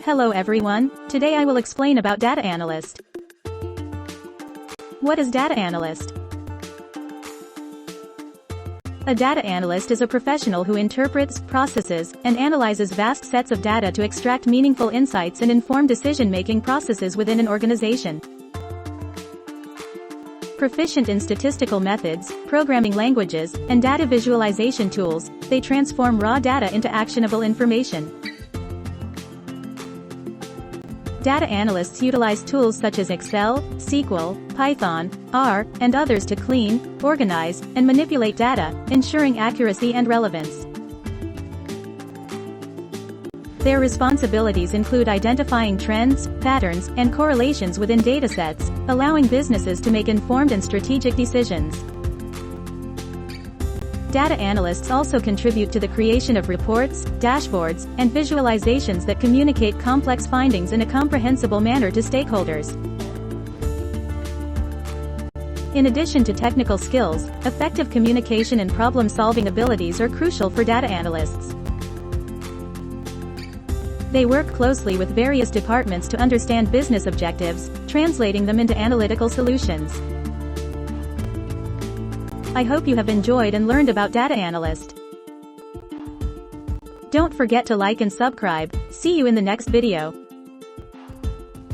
Hello everyone, today I will explain about Data Analyst. What is Data Analyst? A data analyst is a professional who interprets, processes, and analyzes vast sets of data to extract meaningful insights and inform decision-making processes within an organization. Proficient in statistical methods, programming languages, and data visualization tools, they transform raw data into actionable information. Data analysts utilize tools such as Excel, SQL, Python, R, and others to clean, organize, and manipulate data, ensuring accuracy and relevance. Their responsibilities include identifying trends, patterns, and correlations within datasets, allowing businesses to make informed and strategic decisions. Data analysts also contribute to the creation of reports, dashboards, and visualizations that communicate complex findings in a comprehensible manner to stakeholders. In addition to technical skills, effective communication and problem-solving abilities are crucial for data analysts. They work closely with various departments to understand business objectives, translating them into analytical solutions. I hope you have enjoyed and learned about Data Analyst. Don't forget to like and subscribe. See you in the next video.